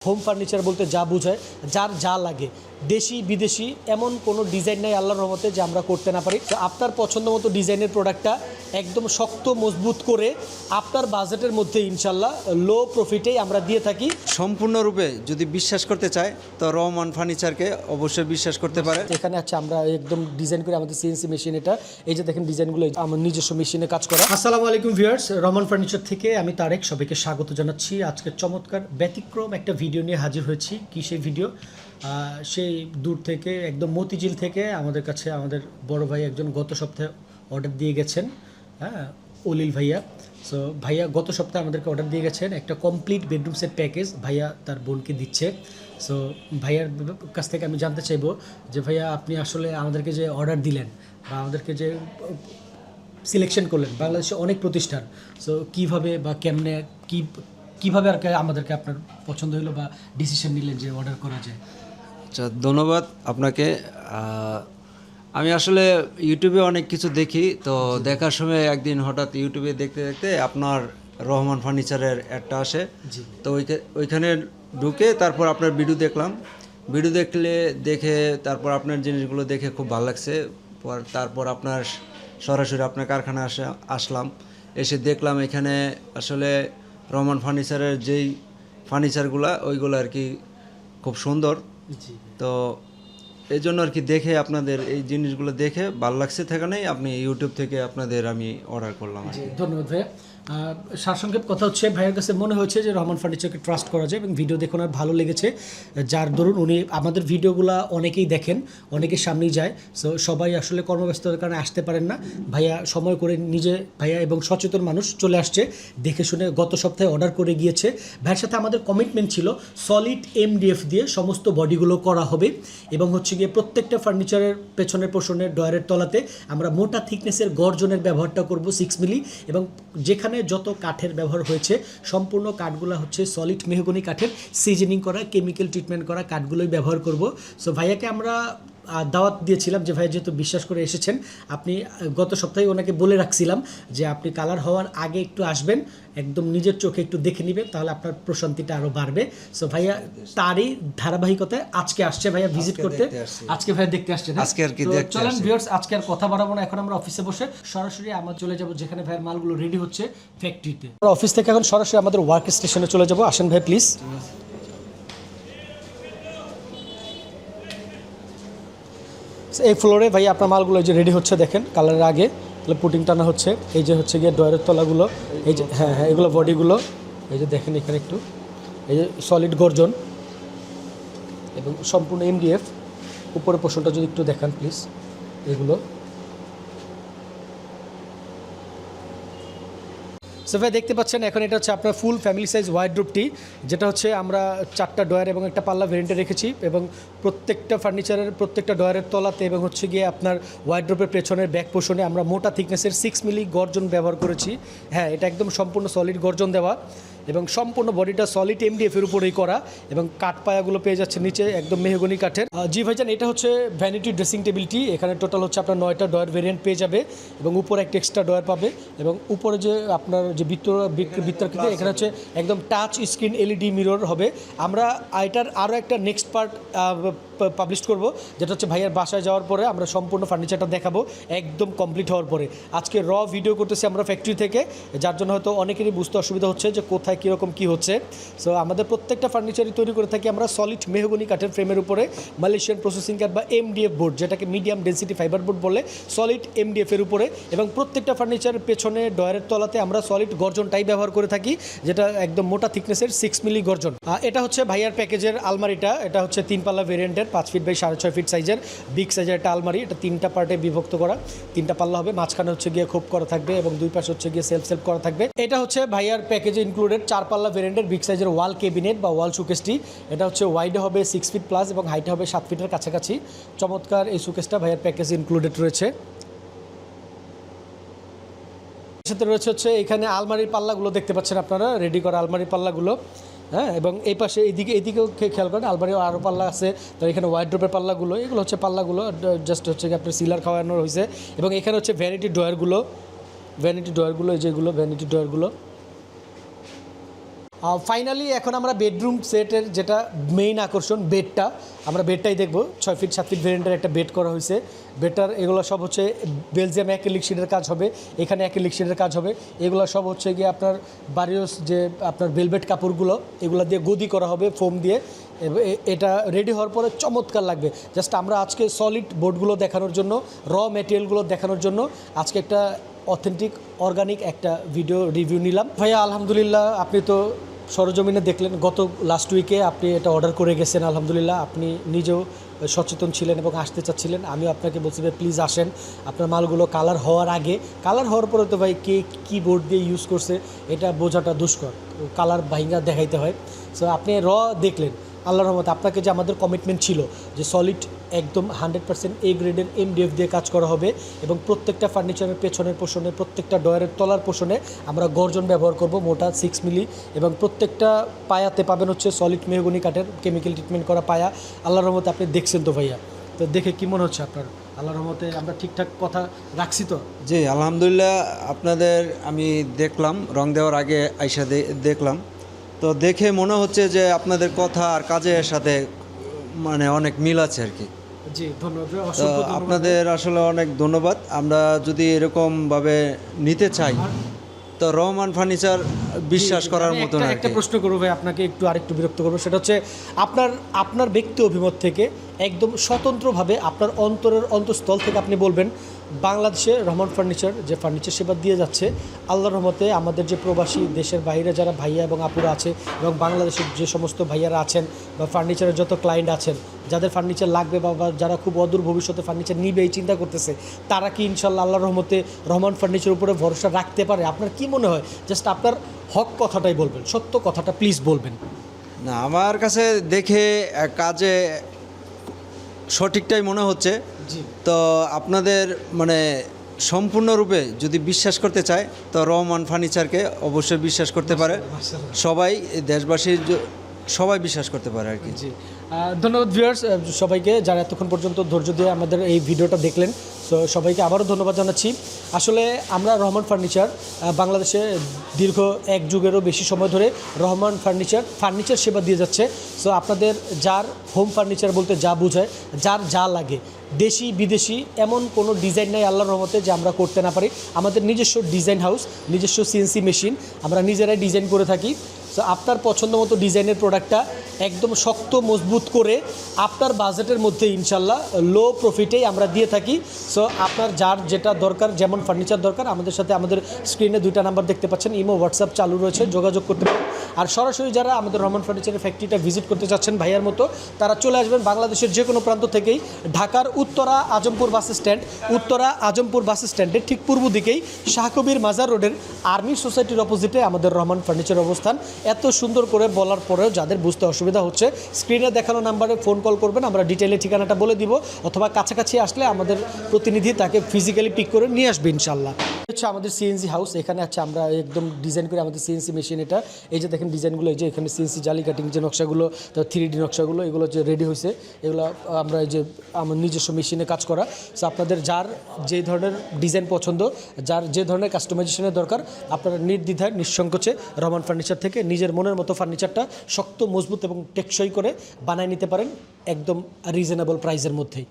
Home furniture বলতে যা বোঝায়, যার যা লাগে দেশি বিদেশি এমন কোনো ডিজাইন নাই আল্লাহর রহমতে যে আমরা করতে না পারি। তো আপনার পছন্দ মতো ডিজাইনের প্রোডাক্টটা একদম শক্ত মজবুত করে আপনার বাজেটের মধ্যে ইনশাল্লাহ লো প্রফিটেই আমরা দিয়ে থাকি। সম্পূর্ণরূপে যদি বিশ্বাস করতে চায় তো রহমান ফার্নিচারকে অবশ্যই বিশ্বাস করতে পারে। এখানে আছে আমরা একদম ডিজাইন করে আমাদের সিএনসি মেশিন, এটা এই যে দেখেন ডিজাইনগুলো আমার নিজস্ব মেশিনে কাজ করা। আসসালামু আলাইকুম ভিউয়ার্স, রহমান ফার্নিচার থেকে আমি তারেক সবাইকে স্বাগত জানাচ্ছি। আজকে চমৎকার ব্যতিক্রম একটা ভিডিও নিয়ে হাজির হয়েছি। কি সেই ভিডিও? সেই দূর থেকে একদম মতিঝিল থেকে আমাদের কাছে আমাদের বড় ভাই একজন গত সপ্তাহে অর্ডার দিয়ে গেছেন। হ্যাঁ, অলিল ভাইয়া। সো ভাইয়া গত সপ্তাহে আমাদেরকে অর্ডার দিয়ে গেছেন একটা কমপ্লিট বেডরুম সেট প্যাকেজ ভাইয়া তার বোনকে দিচ্ছে। সো ভাইয়ার কাছ থেকে আমি জানতে চাইবো যে ভাইয়া আপনি আসলে আমাদেরকে যে অর্ডার দিলেন বা আমাদেরকে যে সিলেকশন করলেন, বাংলাদেশে অনেক প্রতিষ্ঠান, সো কীভাবে বা কেমনে কীভাবে আর কি আমাদেরকে আপনার পছন্দ হলো বা ডিসিশন নিলেন যে অর্ডার করা যায়? আচ্ছা, ধন্যবাদ আপনাকে। আমি আসলে ইউটিউবে অনেক কিছু দেখি, তো দেখার সময় একদিন হঠাৎ ইউটিউবে দেখতে দেখতে আপনার রহমান ফার্নিচারের অ্যাডটা আসে। তো ওইখানে ঢুকে তারপর আপনার ভিডিও দেখলাম। ভিডিও দেখে তারপর আপনার জিনিসগুলো দেখে খুব ভালো লাগছে। তারপর আপনার সরাসরি আপনার কারখানায় আসলাম, এসে দেখলাম এখানে আসলে রহমান ফার্নিচারের যেই ফার্নিচারগুলো ওইগুলো আর কি খুব সুন্দর। তো এই জন্য আর কি দেখে আপনাদের এই জিনিসগুলো দেখে ভালো লাগছে থেকেই আপনি ইউটিউব থেকে আপনাদের আমি অর্ডার করলাম। ধন্যবাদ ভাইয়া। সারসংক্ষেপ কথা হচ্ছে, ভাইয়ের কাছে মনে হয়েছে যে রহমান ফার্নিচারকে ট্রাস্ট করা যায় এবং ভিডিও দেখে ওনার ভালো লেগেছে, যার দরুন উনি আমাদের ভিডিওগুলো অনেকেই দেখেন, অনেকের সামনেই যায়। সো সবাই আসলে কর্মব্যস্ততার কারণে আসতে পারেন না। ভাইয়া সময় করে নিজে ভাইয়া এবং সচেতন মানুষ চলে আসছে, দেখে শুনে গত সপ্তাহে অর্ডার করে গিয়েছে। ভাইয়ের সাথে আমাদের কমিটমেন্ট ছিল সলিড এমডিএফ দিয়ে সমস্ত বডিগুলো করা হবে এবং হচ্ছে গিয়ে প্রত্যেকটা ফার্নিচারের পেছনের পোর্শনের ডয়ারের তলাতে আমরা মোটা থিকনেসের গর্জনের ব্যবহারটা করব 6 মিলি, এবং যেখানে যত কাঠের ব্যবহার হয়েছে সম্পূর্ণ কাঠগুলো হচ্ছে সলিড মেহগনি কাঠের সিজনিং করা কেমিক্যাল ট্রিটমেন্ট করা কাঠগুলোই ব্যবহার করব। সো ভাইয়াকে আমরা দাওয়াত দিয়েছিলাম যে ভাই যেহেতু বিশ্বাস করে এসেছেন, আপনি গত সপ্তাহে ওনাকে বলে রাখছিলাম যে আপনি কালার হওয়ার আগে একটু আসবেন, একদম নিজের চোখে একটু দেখে নেবেন, তাহলে আপনার প্রশান্তিটা আরও বাড়বে। সো ভাইয়া তারই ধারাবাহিকতায় আজকে আসছে ভাইয়া ভিজিট করতে। আজকে ভাইয়া দেখতে আসছে, আজকে আর কি দেখতে চলেন ভিউয়ার্স, আজকে আর কথা বাড়াবো না, এখন আমরা অফিসে বসে সরাসরি আমরা চলে যাব যেখানে ভাইয়ের মালগুলো রেডি হচ্ছে ফ্যাক্টরিতে। আমরা অফিস থেকে এখন সরাসরি আমাদের ওয়ার্ক স্টেশনে চলে যাব। আসেন ভাই প্লিজ। এই ফ্লোরে ভাই আপনার মালগুলো যে রেডি হচ্ছে দেখেন কালারের আগে, তাহলে পুটিং টানা হচ্ছে। এই যে হচ্ছে গিয়ে ডয়ারের তলাগুলো, এই যে হ্যাঁ হ্যাঁ এগুলো বডিগুলো, এই যে দেখেন এখানে একটু এই যে সলিড গর্জন এবং সম্পূর্ণ এমডিএফ। উপরের পোর্শনটা যদি একটু দেখান প্লিজ, এগুলো ভাই দেখতে পাচ্ছেন। এখন এটা হচ্ছে আপনার ফুল ফ্যামিলি সাইজ ওয়ার্ডরোবটি, যেটা হচ্ছে আমরা 4টা ডয়ার এবং একটা পাল্লা ভেরিয়েন্টে রেখেছি এবং প্রত্যেকটা ফার্নিচারের প্রত্যেকটা ডয়ারের তলাতে এবং হচ্ছে গিয়ে আপনার ওয়ার্ডরোবের পেছনের ব্যাক পোর্শনে আমরা মোটা থিকনেসের 6 মিলি গর্জন ব্যবহার করেছি। হ্যাঁ, এটা একদম সম্পূর্ণ সলিড গর্জন দেওয়া এবং সম্পূর্ণ বডিটা সলিড এমডিএফের উপরেই করা এবং কাঠ পায়াগুলো পেয়ে যাচ্ছে নিচে একদম মেহগনি কাঠের। জি ভাইজান, এটা হচ্ছে ভ্যানিটি ড্রেসিং টেবিলটি। এখানে টোটাল হচ্ছে আপনার 9টা ডয়ার ভেরিয়েন্ট পেয়ে যাবে এবং উপরে একটা এক্সট্রা ডয়ার পাবে এবং উপরে যে আপনার যে বৃত্তাকৃতি এখানে হচ্ছে একদম টাচ স্ক্রিন এলইডি মিরর হবে। আমরা এটার আরও একটা নেক্সট পার্ট পাবলিশ করব, যেটা হচ্ছে ভাইয়ের বাসায় যাওয়ার পরে আমরা সম্পূর্ণ ফার্নিচারটা দেখাবো একদম কমপ্লিট হওয়ার পরে। আজকে র ভিডিও করতেছি আমরা ফ্যাক্টরি থেকে, যার জন্য হয়তো অনেকেরই বুঝতে অসুবিধা হচ্ছে যে কোথায় কীরকম কী হচ্ছে। সো আমাদের প্রত্যেকটা ফার্নিচারই তৈরি করে থাকি আমরা সলিড মেহগনি কাঠের ফ্রেমের উপরে মালয়েশিয়ান প্রসেসিং কাঠ বা এমডিএফ বোর্ড, যেটাকে মিডিয়াম ডেন্সিটি ফাইবার বোর্ড বলে, সলিড এমডিএফের উপরে। এবং প্রত্যেকটা ফার্নিচারের পেছনে ডয়ারের তলাতে আমরা সলিড গর্জনটাই ব্যবহার করে থাকি, যেটা একদম মোটা থিকনেসের 6 মিলি গর্জন। এটা হচ্ছে ভাইয়ার প্যাকেজের আলমারিটা। এটা হচ্ছে 3 পাল্লা ভেরিয়েন্টের 5 ফিট বাই 6.5 ফিট সাইজের বিগ সাইজের একটা আলমারি। এটা 3টা পার্টে বিভক্ত করা, 3টা পাল্লা হবে, মাঝখানে হচ্ছে গিয়ে খোপ করা থাকবে এবং দুই পাশে হচ্ছে গিয়ে সেলফ করা থাকবে। এটা হচ্ছে ভাইয়ার প্যাকেজে ইনক্লুডেড 4 পাল্লা ভেরিয়েন্টের বিগ সাইজের ওয়াল ক্যাবিনেট বা ওয়াল শোকেসটি। এটা হচ্ছে ওয়াইডে হবে 6 ফিট প্লাস এবং হাইটে হবে 7 ফিটের কাছাকাছি। চমৎকার এই শোকেসটা ভাইয়ার প্যাকেজে ইনক্লুডেড রয়েছে। সাথে রয়েছে হচ্ছে এখানে আলমারির পাল্লাগুলো দেখতে পাচ্ছেন আপনারা, রেডি করা আলমারির পাল্লাগুলো। হ্যাঁ, এবং এই পাশে এদিকেও খেয়াল করেন আলমারিও আরও পাল্লা আছে। তো এখানে ওয়ার্ডরোবের পাল্লাগুলো, এগুলো হচ্ছে পাল্লাগুলো জাস্ট হচ্ছে আপনার সিলার খাওয়ানো হয়েছে। এবং এখানে হচ্ছে ভ্যানিটি ডয়ারগুলো, যেগুলো ভ্যানিটি ডয়ারগুলো ফাইনালি এখন আমরা বেডরুম সেটের যেটা মেইন আকর্ষণ বেডটা, আমরা বেডটাই দেখব। 6 ফিট 7 ফিট ভেরিয়েন্টের একটা বেড করা হয়েছে। বেডটার এগুলো সব হচ্ছে বেলজিয়াম অ্যাক্রিলিক শিটের কাজ হবে, এখানে অ্যাক্রিলিক শিটের কাজ হবে। এগুলো সব হচ্ছে গিয়ে আপনার বারিওস যে আপনার ভেলভেট কাপড়গুলো এগুলো দিয়ে গদি করা হবে ফোম দিয়ে। এটা রেডি হওয়ার পরে চমৎকার লাগবে। জাস্ট আমরা আজকে সলিড বোর্ডগুলো দেখানোর জন্য, র ম্যাটেরিয়ালগুলো দেখানোর জন্য আজকে একটা অথেন্টিক অর্গানিক একটা ভিডিও রিভিউ নিলাম। ভাইয়া আলহামদুলিল্লাহ, আপনি তো সরজমিনে দেখলেন গত লাস্ট উইকে আপনি এটা অর্ডার করে গেছেন। আলহামদুলিল্লাহ আপনি নিজেও সচেতন ছিলেন এবং আসতে চাচ্ছিলেন। আমিও আপনাকে বলছি ভাই প্লিজ আসেন, আপনার মালগুলো কালার হওয়ার আগে, কালার হওয়ার পরে তো ভাই কে কী বোর্ড দিয়ে ইউজ করছে এটা বোঝাটা দুষ্কর, কালার ভাইঙ্গা দেখাইতে হয়। সো আপনি দেখলেন, আল্লাহর রহমতে আপনাকে যে আমাদের কমিটমেন্ট ছিল যে সলিড একদম 100% এ গ্রেডের MDF দিয়ে কাজ করা হবে এবং প্রত্যেকটা ফার্নিচারের পেছনের পোষণে, প্রত্যেকটা ডয়ারের তলার পোষণে আমরা গর্জন ব্যবহার করব মোটা 6 মিলি এবং প্রত্যেকটা পায়াতে পাবেন হচ্ছে সলিড মেহগনি কাঠের কেমিক্যাল ট্রিটমেন্ট করা পায়া। আল্লাহর রহমতে আপনি দেখছেন তো ভাইয়া, তো দেখে কী মনে হচ্ছে আপনার? আল্লাহর রহমতে আমরা ঠিকঠাক কথা রাখছি তো? জি আলহামদুলিল্লাহ, আপনাদের আমি দেখলাম রং দেওয়ার আগে আইসা দেখলাম, তো দেখে মনে হচ্ছে যে আপনাদের কথা আর কাজের সাথে মানে অনেক মিল আছে আর কি। জি ধন্যবাদ, তো অসংখ্য ধন্যবাদ। আপনাদের আসলে অনেক ধন্যবাদ। আমরা যদি এরকমভাবে নিতে চাই তো রহমান ফার্নিচার বিশ্বাস করার আমি মতন আর একটা কি। প্রশ্ন করবো ভাই, আপনাকে আরেকটু বিরক্ত করবো। সেটা হচ্ছে আপনার ব্যক্তি অভিমত থেকে একদম স্বতন্ত্রভাবে আপনার অন্তরের অন্তঃস্থল থেকে আপনি বলবেন বাংলাদেশে রহমান ফার্নিচার যে ফার্নিচার সেবা দিয়ে যাচ্ছে, আল্লাহর রহমতে আমাদের যে প্রবাসী দেশের বাইরে যারা ভাইয়া এবং আপুরা আছে এবং বাংলাদেশের যে সমস্ত ভাইয়ারা আছেন বা ফার্নিচারের যত ক্লায়েন্ট আছেন, যাদের ফার্নিচার লাগবে বা যারা খুব অদূর ভবিষ্যতে ফার্নিচার নিবে এই চিন্তা করতেছে, তারা কি ইনশাল্লাহ আল্লাহর রহমতে রহমান ফার্নিচারের উপরে ভরসা রাখতে পারে? আপনার কি মনে হয়? জাস্ট আপনার হক কথাটাই বলবেন, সত্য কথাটা প্লিজ বলবেন। না, আমার কাছে দেখে কাজে সঠিকটাই মনে হচ্ছে। জি তো আপনাদের মানে সম্পূর্ণরূপে যদি বিশ্বাস করতে চায় তো রহমান ফার্নিচারকে অবশ্যই বিশ্বাস করতে পারে সবাই, দেশবাসীর সবাই বিশ্বাস করতে পারে আর কি। জি ধন্যবাদ ভিউয়ার্স সবাইকে যারা এতক্ষণ পর্যন্ত ধৈর্য দিয়ে আমাদের এই ভিডিওটা দেখলেন। সো সবাইকে আবারও ধন্যবাদ জানাচ্ছি। আসলে আমরা রহমান ফার্নিচার বাংলাদেশে দীর্ঘ এক যুগেরও বেশি সময় ধরে রহমান ফার্নিচার সেবা দিয়ে যাচ্ছে। সো আপনাদের যার হোম ফার্নিচার বলতে যা বোঝায়, যার যা লাগে, দেশি বিদেশি এমন কোনো ডিজাইন নাই আল্লাহর রহমতে যে আমরা করতে না পারি। আমাদের নিজস্ব ডিজাইন হাউস, নিজস্ব CNC মেশিন, আমরা নিজেরাই ডিজাইন করে থাকি। সো আপনার পছন্দ মতো ডিজাইনের প্রোডাক্টটা একদম শক্ত মজবুত করে আপনার বাজেটের মধ্যে ইনশাল্লাহ লো প্রফিটেই আমরা দিয়ে থাকি। সো আপনার যার যেটা দরকার, যেমন ফার্নিচার দরকার, আমাদের সাথে আমাদের স্ক্রিনে 2টা নাম্বার দেখতে পাচ্ছেন, ইমো হোয়াটসঅ্যাপ চালু রয়েছে, যোগাযোগ করতে পারেন। আর সরাসরি যারা আমাদের রহমান ফার্নিচারের ফ্যাক্টরিটা ভিজিট করতে চাচ্ছেন ভাইয়ার মতো, তারা চলে আসবেন বাংলাদেশের যে কোনো প্রান্ত থেকেই। ঢাকার উত্তরা আজমপুর বাস স্ট্যান্ডের ঠিক পূর্ব দিকেই শাহকবির মাজার রোডের আর্মি সোসাইটির অপোজিটে আমাদের রহমান ফার্নিচার অবস্থান। এত সুন্দর করে বলার পরেও যাদের বুঝতে অসুবিধা হচ্ছে, স্ক্রিনে দেখানো নাম্বারে ফোন কল করবেন, আমরা ডিটেইলে ঠিকানাটা বলে দিব, অথবা কাছাকাছি আসলে আমাদের প্রতিনিধি তাকে ফিজিক্যালি পিক করে নিয়ে আসবে ইনশাল্লাহ। হচ্ছে আমাদের CNC হাউস, এখানে আছে আমরা একদম ডিজাইন করে আমাদের CNC মেশিন এটা। এই যে দেখেন ডিজাইনগুলো, এই যে এখানে CNC জালি কাটিং যে নকশাগুলো, তার 3D নকশাগুলো, এগুলো যে রেডি হয়েছে, এগুলো আমরা এই যে আমার নিজস্ব মেশিনে কাজ করা। সো আপনাদের যার যে ধরনের ডিজাইন পছন্দ, যার যে ধরনের কাস্টমাইজেশনের দরকার, আপনারা নির্দ্বিধায় নিঃসংকোচে রহমান ফার্নিচার থেকে নিজের মনের মতো ফার্নিচারটা শক্ত, মজবুত এবং টেকসই করে বানায় নিতে পারেন একদম রিজনেবল প্রাইসের মধ্যেই।